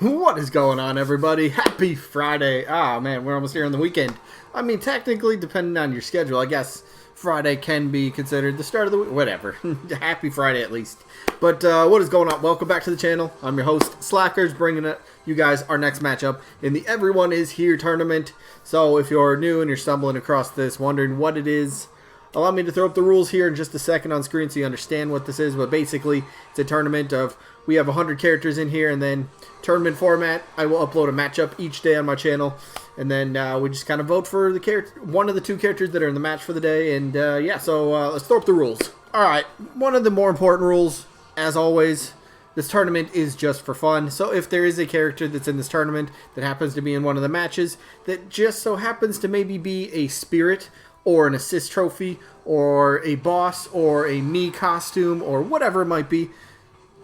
What is going on, everybody? Happy Friday. Ah, man, we're almost here on the weekend. I mean, technically, depending on your schedule, I guess Friday can be considered the start of the week. Whatever. Happy Friday, at least. But what is going on? Welcome back to the channel. I'm your host, Slackerz, bringing you guys our next matchup in the Everyone Is Here tournament. So if you're new and you're stumbling across this, wondering what it is, allow me to throw up the rules here in just a second on screen so you understand what this is. But basically, it's a tournament of, we have 100 characters in here, and then tournament format, I will upload a matchup each day on my channel. And then we just kind of vote for the one of the two characters that are in the match for the day. And yeah, so let's throw up the rules. Alright, one of the more important rules, as always, this tournament is just for fun. So if there is a character that's in this tournament that happens to be in one of the matches that just so happens to maybe be a spirit or an assist trophy or a boss or a me costume or whatever it might be,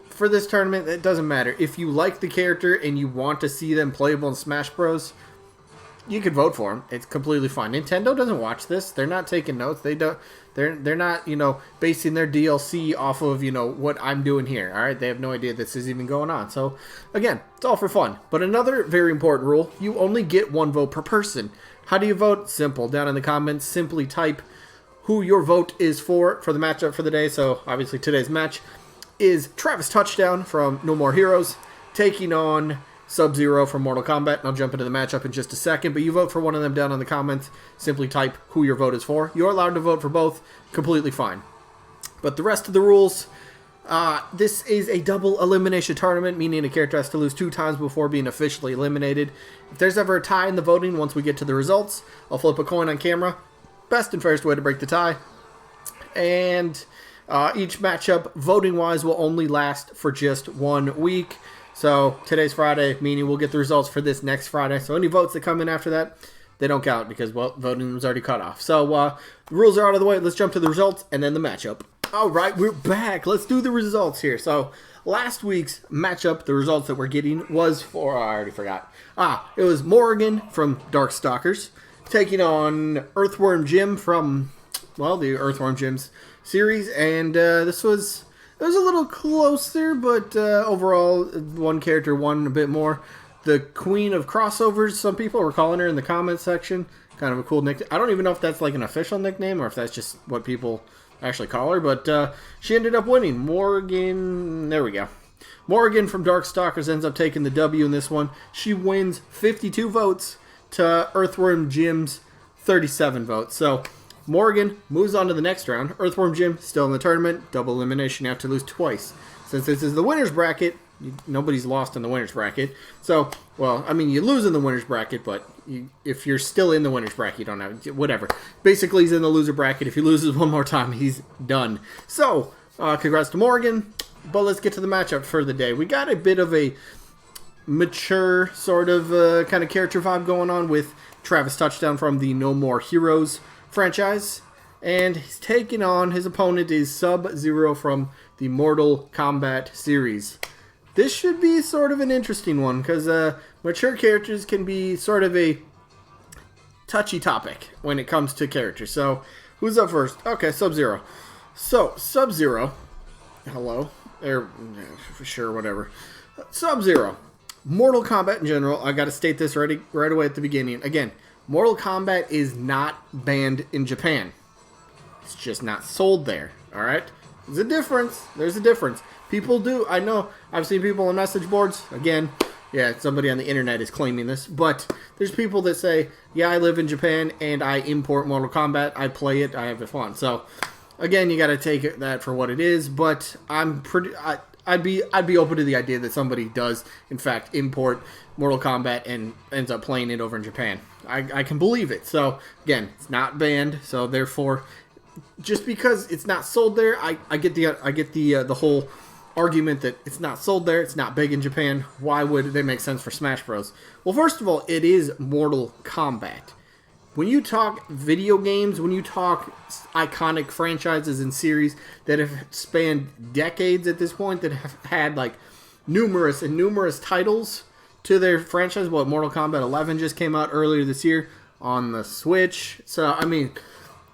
for this tournament, it doesn't matter. If you like the character and you want to see them playable in Smash Bros., you can vote for them. It's completely fine. Nintendo doesn't watch this. They're not taking notes. They don't. They're not, basing their DLC off of, what I'm doing here. All right, they have no idea this is even going on. So, again, it's all for fun. But another very important rule: you only get one vote per person. How do you vote? Simple. Down in the comments, simply type who your vote is for the matchup for the day. So, obviously, today's match is Travis Touchdown from No More Heroes taking on Sub-Zero from Mortal Kombat. And I'll jump into the matchup in just a second, but you vote for one of them down in the comments. Simply type who your vote is for. You're allowed to vote for both. Completely fine. But the rest of the rules, this is a double elimination tournament, meaning a character has to lose 2 times before being officially eliminated. If there's ever a tie in the voting once we get to the results, I'll flip a coin on camera. Best and fairest way to break the tie. And each matchup, voting-wise, will only last for just 1 week. So today's Friday, meaning we'll get the results for this next Friday. So any votes that come in after that, they don't count because, well, voting was already cut off. So the rules are out of the way. Let's jump to the results and then the matchup. All right, we're back. Let's do the results here. So last week's matchup, the results that we're getting was for, I already forgot. It was Morrigan from Darkstalkers taking on Earthworm Jim from, well, the Earthworm Jim's series, and this was, it was a little closer, but overall, one character won a bit more. The Queen of Crossovers, some people were calling her in the comments section. Kind of a cool nickname. I don't even know if that's like an official nickname or if that's just what people actually call her, but she ended up winning. Morgan, there we go. Morgan from Darkstalkers ends up taking the W in this one. She wins 52 votes to Earthworm Jim's 37 votes. So Morgan moves on to the next round. Earthworm Jim still in the tournament. Double elimination. You have to lose twice. Since this is the winner's bracket, nobody's lost in the winner's bracket. So, well, I mean, you lose in the winner's bracket, but if you're still in the winner's bracket, you don't have, whatever. Basically, he's in the loser bracket. If he loses one more time, he's done. So, congrats to Morgan. But let's get to the matchup for the day. We got a bit of a mature sort of kind of character vibe going on with Travis Touchdown from the No More Heroes franchise, and he's taking on, his opponent is Sub-Zero from the Mortal Kombat series. This should be sort of an interesting one, because mature characters can be sort of a touchy topic when it comes to characters. So, who's up first? Okay, Sub-Zero. So, Sub-Zero, hello, for sure, whatever. Sub-Zero, Mortal Kombat in general, I gotta state this right away at the beginning. Again, Mortal Kombat is not banned in Japan. It's just not sold there, alright? There's a difference. There's a difference. People do. I know. I've seen people on message boards. Again, yeah, somebody on the internet is claiming this. But there's people that say, yeah, I live in Japan and I import Mortal Kombat. I play it. I have it fun. So, again, you got to take that for what it is. But I'm pretty... I'd be open to the idea that somebody does, in fact, import Mortal Kombat and ends up playing it over in Japan. I can believe it. So, again, it's not banned. So, therefore, just because it's not sold there, I get the whole argument that it's not sold there, it's not big in Japan. Why would they make sense for Smash Bros? Well, first of all, it is Mortal Kombat. When you talk video games, when you talk iconic franchises and series that have spanned decades at this point, that have had like numerous titles to their franchise. What, Mortal Kombat 11 just came out earlier this year on the Switch. So, I mean,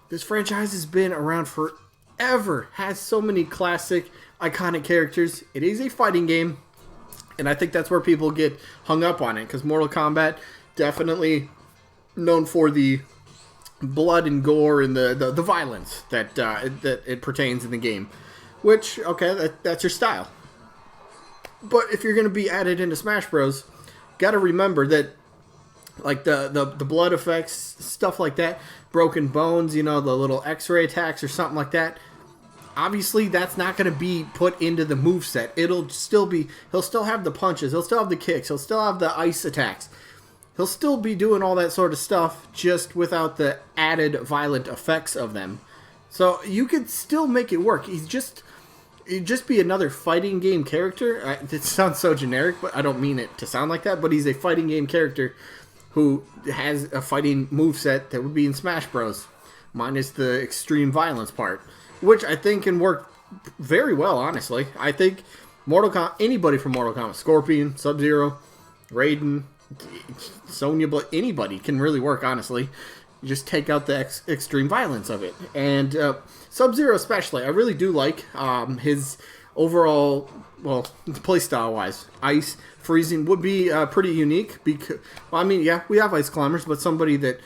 this franchise has been around forever. Has so many classic, iconic characters. It is a fighting game. And I think that's where people get hung up on it, because Mortal Kombat definitely known for the blood and gore and the violence that it pertains in the game. Which, okay, that's your style. But if you're going to be added into Smash Bros., got to remember that, like, the blood effects, stuff like that, broken bones, the little X-ray attacks or something like that, obviously that's not going to be put into the moveset. He'll still have the punches, he'll still have the kicks, he'll still have the ice attacks. He'll still be doing all that sort of stuff, just without the added violent effects of them. So you could still make it work. He'd just be another fighting game character. It sounds so generic, but I don't mean it to sound like that. But he's a fighting game character who has a fighting moveset that would be in Smash Bros. Minus the extreme violence part, which I think can work very well, honestly. I think anybody from Mortal Kombat, Scorpion, Sub-Zero, Raiden, Sonya, but anybody can really work, honestly. You just take out the extreme violence of it. And Sub-Zero especially, I really do like his overall, playstyle-wise. Ice, freezing would be pretty unique. Because, we have Ice Climbers, but somebody that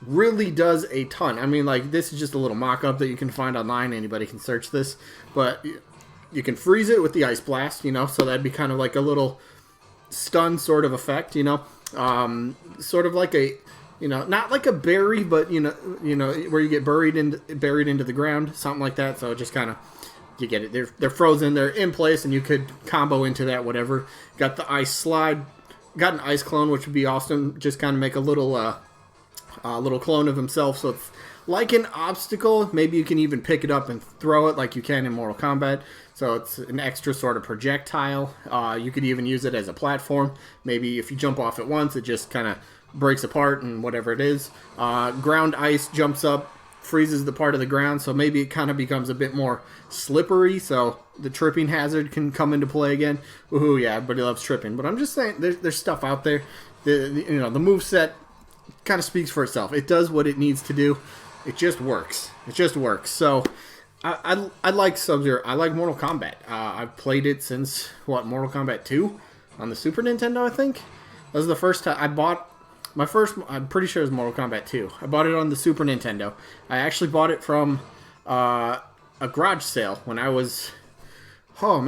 really does a ton. I mean, like, this is just a little mock-up that you can find online. Anybody can search this. But you can freeze it with the Ice Blast, so that'd be kind of like a little stun sort of effect, sort of like a, not like a berry, but where you get buried into the ground, something like that. So it just kind of, you get it. They're frozen, they're in place, and you could combo into that, whatever. Got the ice slide, got an ice clone, which would be awesome. Just kind of make a little clone of himself, so it's like an obstacle. Maybe you can even pick it up and throw it like you can in Mortal Kombat. So it's an extra sort of projectile. You could even use it as a platform. Maybe if you jump off it once, it just kind of breaks apart and whatever it is. Ground ice jumps up, freezes the part of the ground, so maybe it kind of becomes a bit more slippery, so the tripping hazard can come into play again. Woohoo, yeah, everybody loves tripping. But I'm just saying, there's stuff out there. The moveset kind of speaks for itself. It does what it needs to do. It just works. So I like Sub-Zero. I like Mortal Kombat. I've played it since, Mortal Kombat 2 on the Super Nintendo, I think. That was the first time I bought my first, I'm pretty sure it was Mortal Kombat 2. I bought it on the Super Nintendo. I actually bought it from a garage sale when I was, how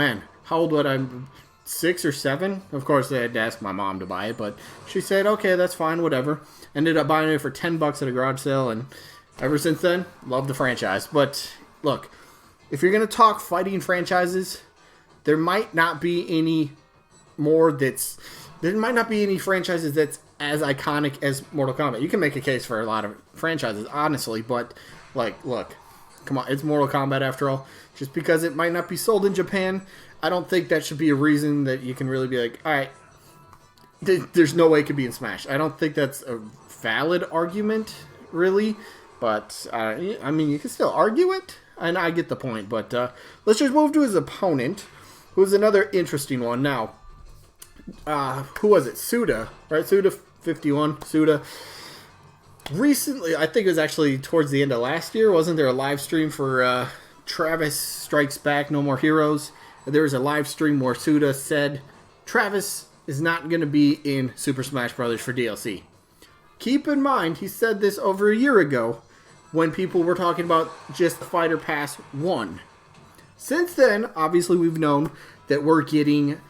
old would I, 6 or 7? Of course, I had to ask my mom to buy it, but she said, okay, that's fine, whatever. Ended up buying it for $10 at a garage sale, and ever since then, love the franchise. But look, if you're going to talk fighting franchises, there might not be any franchises that's as iconic as Mortal Kombat. You can make a case for a lot of franchises, honestly, but, look, come on, it's Mortal Kombat after all. Just because it might not be sold in Japan, I don't think that should be a reason that you can really be like, alright, there's no way it could be in Smash. I don't think that's a valid argument, really, but, you can still argue it, and I get the point, but let's just move to his opponent, who's another interesting one. Now, who was it? Suda, right? Suda51. Suda. Recently, I think it was actually towards the end of last year, wasn't there a live stream for Travis Strikes Back, No More Heroes? There was a live stream where Suda said Travis is not going to be in Super Smash Bros. For DLC. Keep in mind, he said this over a year ago when people were talking about just the Fighter Pass 1. Since then, obviously, we've known that we're getting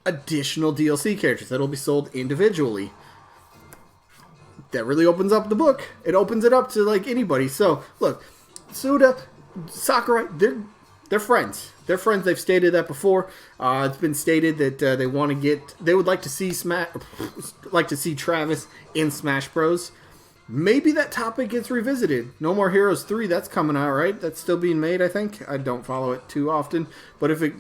additional DLC characters that'll be sold individually. That really opens up the book. It opens it up to, anybody. So, look, Suda, Sakurai, they're friends. They're friends. They've stated that before. It's been stated that they would like to see Travis in Smash Bros. Maybe that topic gets revisited. No More Heroes 3, that's coming out, right? That's still being made, I think. I don't follow it too often, but I'm pretty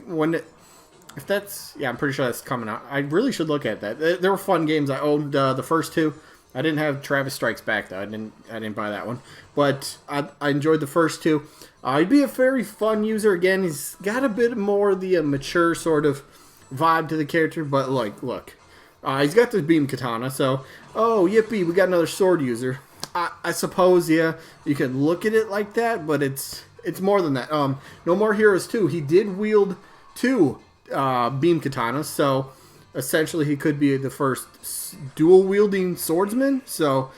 sure that's coming out. I really should look at that. There were fun games. I owned the first two. I didn't have Travis Strikes Back though. I didn't buy that one, but I enjoyed the first two. He'd be a very fun user. Again, he's got a bit more of the mature sort of vibe to the character, but look, he's got the beam katana, so yippee, we got another sword user. I suppose, yeah, you could look at it like that, but it's more than that. No More Heroes 2, he did wield 2 beam katanas, so essentially he could be the first dual-wielding swordsman. So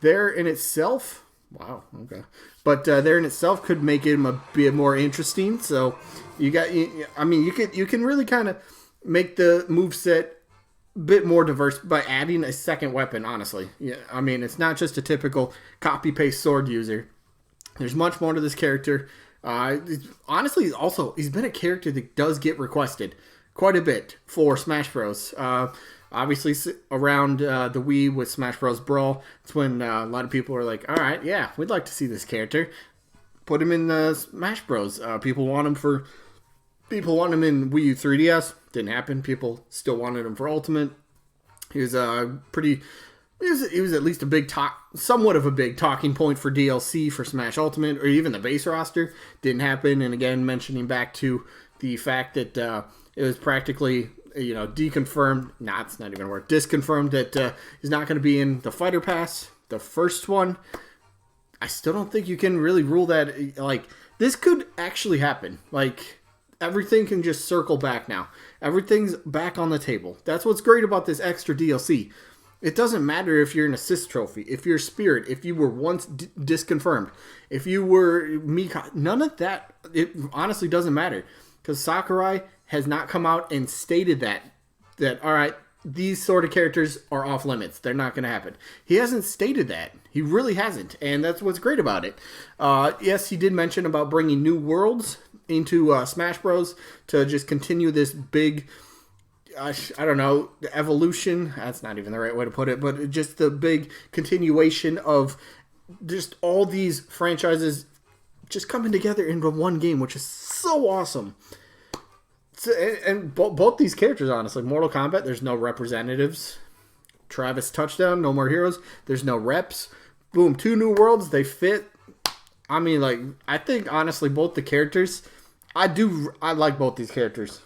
there in itself, wow, okay. But there in itself could make him a bit more interesting. So you can really kind of make the moveset a bit more diverse by adding a second weapon, honestly. Yeah, I mean, it's not just a typical copy-paste sword user. There's much more to this character. Honestly, also, he's been a character that does get requested quite a bit for Smash Bros. Obviously, around the Wii with Smash Bros. Brawl, it's when a lot of people are like, all right, yeah, we'd like to see this character. Put him in Smash Bros. People want him in Wii U 3DS. Didn't happen. People still wanted him for Ultimate. He was he was at least somewhat of a big talking point for DLC for Smash Ultimate, or even the base roster. Didn't happen. And again, mentioning back to the fact that it was practically, deconfirmed. Nah, it's not even a word. Disconfirmed that he's not going to be in the Fighter Pass, the first one. I still don't think you can really rule that. Like, this could actually happen. Like, everything can just circle back now. Everything's back on the table. That's what's great about this extra DLC. It doesn't matter if you're an assist trophy, if you're Spirit, if you were once disconfirmed, if you were Mika. None of that, it honestly doesn't matter. Because Sakurai has not come out and stated that, all right, these sort of characters are off limits. They're not going to happen. He hasn't stated that. He really hasn't. And that's what's great about it. Yes, he did mention about bringing new worlds into Smash Bros. To just continue this big, I don't know, evolution. That's not even the right way to put it. But just the big continuation of just all these franchises just coming together into one game, which is so awesome. And both these characters, honestly, Mortal Kombat, there's no representatives. Travis Touchdown, no more heroes. There's no reps. Boom, 2 new worlds. They fit. I mean, like, I think, honestly, both the characters, I like both these characters.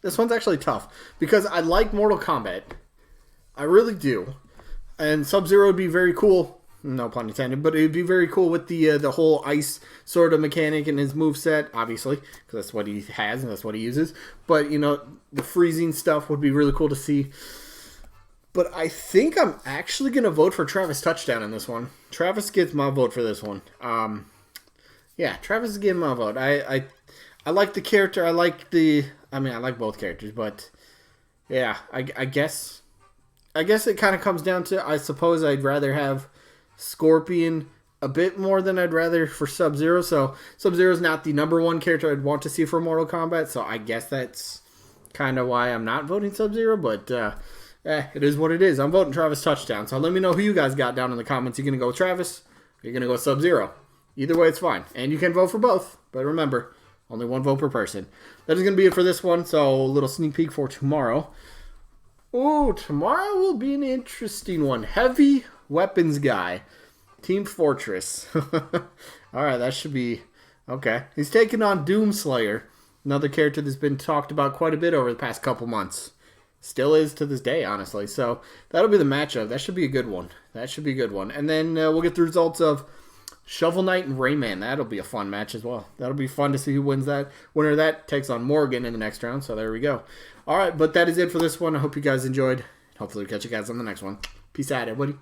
This one's actually tough because I like Mortal Kombat. I really do. And Sub-Zero would be very cool. No pun intended, but it would be very cool with the whole ice sort of mechanic in his moveset, obviously, because that's what he has and that's what he uses. But, the freezing stuff would be really cool to see. But I think I'm actually going to vote for Travis Touchdown in this one. Travis gets my vote for this one. Yeah, Travis is getting my vote. I like the character. I like both characters, but yeah, I guess it kind of comes down to, I suppose I'd rather have Scorpion a bit more than I'd rather for Sub-Zero. So Sub-Zero is not the number one character I'd want to see for Mortal Kombat. So I guess that's kind of why I'm not voting Sub-Zero. But it is what it is. I'm voting Travis Touchdown. So let me know who you guys got down in the comments. You going to go with Travis? Or you going to go with Sub-Zero? Either way, it's fine. And you can vote for both. But remember, only one vote per person. That is going to be it for this one. So a little sneak peek for tomorrow. Ooh, tomorrow will be an interesting one. Heavy weapons guy. Team Fortress. Alright, that should be okay. He's taking on Doomslayer. Another character that's been talked about quite a bit over the past couple months. Still is to this day, honestly. So that'll be the matchup. That should be a good one. And then we'll get the results of Shovel Knight and Rayman. That'll be a fun match as well. That'll be fun to see who wins that. Winner of that takes on Morgan in the next round. So there we go. All right, but that is it for this one. I hope you guys enjoyed. Hopefully we'll catch you guys on the next one. Peace out, everybody.